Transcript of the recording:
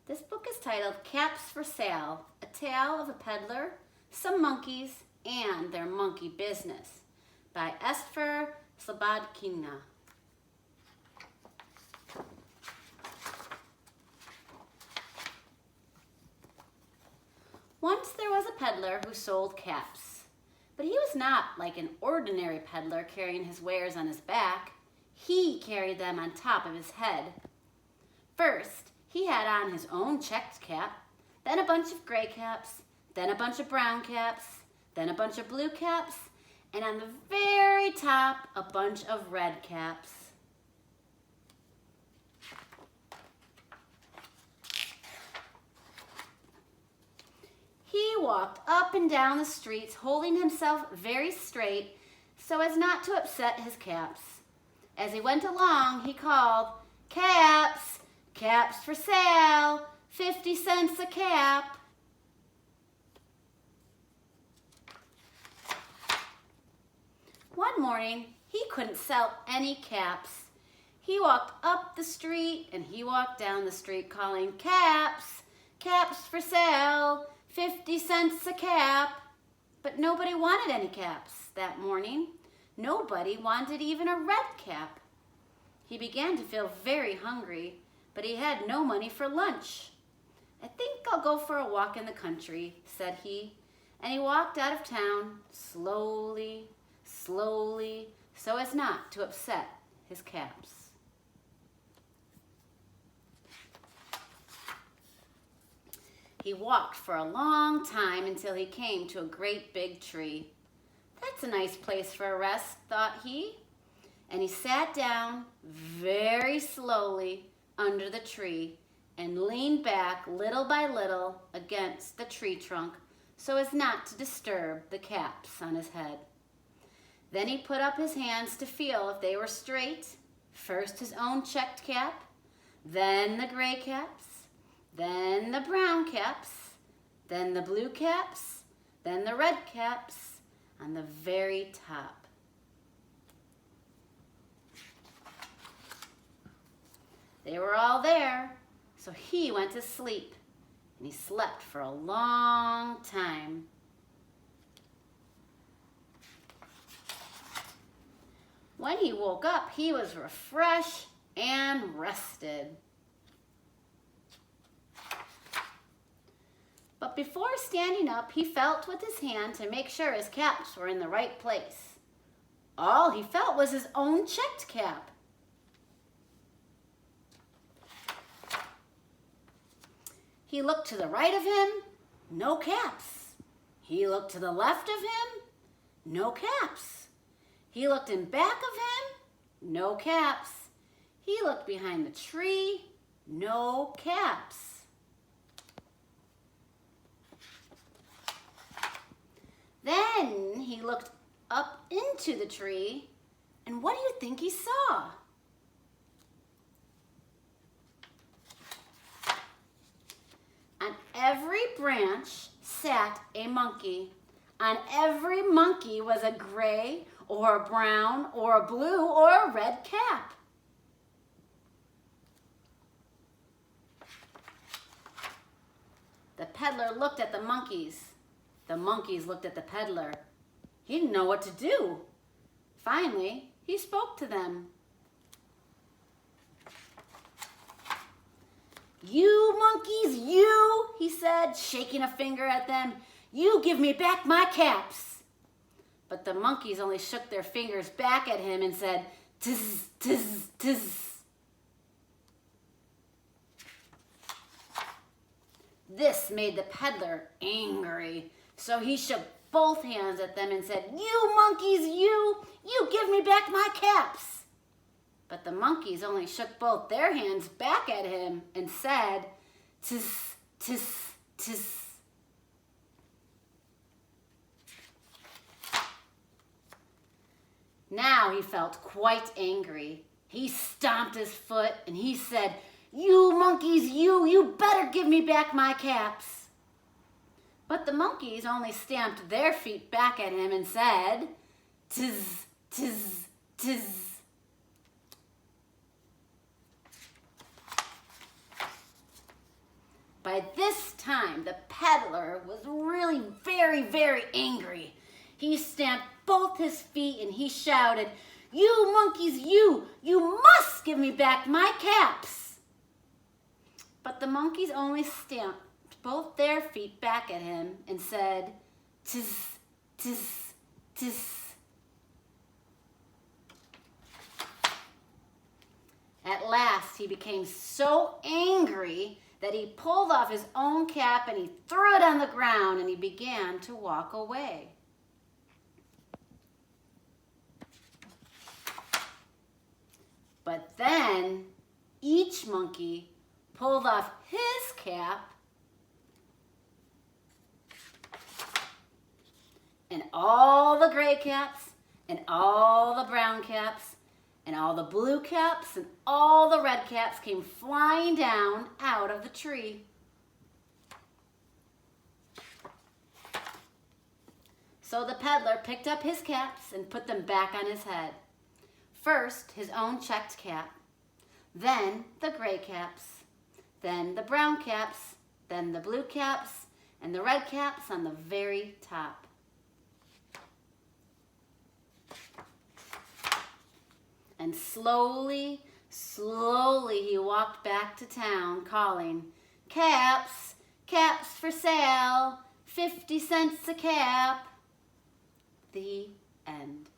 This book is titled Caps for Sale, a tale of a peddler, some monkeys, and their monkey business by Esphyr Slobodkina. Once there was a peddler who sold caps, but he was not like an ordinary peddler carrying his wares on his back. He carried them on top of his head. First, he had on his own checked cap, then a bunch of gray caps, then a bunch of brown caps, then a bunch of blue caps, and on the very top, a bunch of red caps. He walked up and down the streets, holding himself very straight so as not to upset his caps. As he went along, he called, "Caps! Caps for sale! 50 cents a cap!" One morning, he couldn't sell any caps. He walked up the street and he walked down the street calling, "Caps! Caps for sale! 50 cents a cap!" But nobody wanted any caps that morning. Nobody wanted even a red cap. He began to feel very hungry, but he had no money for lunch. "I think I'll go for a walk in the country," said he, and he walked out of town slowly, slowly, so as not to upset his caps. He walked for a long time until he came to a great big tree. "That's a nice place for a rest," thought he, and he sat down very slowly under the tree and leaned back little by little against the tree trunk so as not to disturb the caps on his head. Then he put up his hands to feel if they were straight. First his own checked cap, then the gray caps, then the brown caps, then the blue caps, then the red caps on the very top. They were all there, so he went to sleep, and he slept for a long time. When he woke up, he was refreshed and rested. But before standing up, he felt with his hand to make sure his caps were in the right place. All he felt was his own checked cap. He looked to the right of him, no caps. He looked to the left of him, no caps. He looked in back of him, no caps. He looked behind the tree, no caps. Then he looked up into the tree, and what do you think he saw? On every branch sat a monkey. On every monkey was a gray or a brown or a blue or a red cap. The peddler looked at the monkeys. The monkeys looked at the peddler. He didn't know what to do. Finally, he spoke to them. "You monkeys, you," he said, shaking a finger at them, "you give me back my caps." But the monkeys only shook their fingers back at him and said, "Tiz, tiz, tiz." This made the peddler angry, so he shook both hands at them and said, "You monkeys, you give me back my caps." But the monkeys only shook both their hands back at him and said, "Tiz, tiz, tiz." Now he felt quite angry. He stomped his foot and he said, "You monkeys, you better give me back my caps." But the monkeys only stamped their feet back at him and said, "Tiz, tiz, tiz." By this time, the peddler was really very, very angry. He stamped both his feet and he shouted, "You monkeys, you must give me back my caps." But the monkeys only stamped both their feet back at him and said, "Tis, tis, tis." At last, he became so angry that he pulled off his own cap and he threw it on the ground and he began to walk away. But then each monkey pulled off his cap and all the gray caps and all the brown caps and all the blue caps and all the red caps came flying down out of the tree. So the peddler picked up his caps and put them back on his head. First, his own checked cap, then the gray caps, then the brown caps, then the blue caps, and the red caps on the very top. And slowly, slowly he walked back to town calling, "Caps, caps for sale, 50 cents a cap." The end.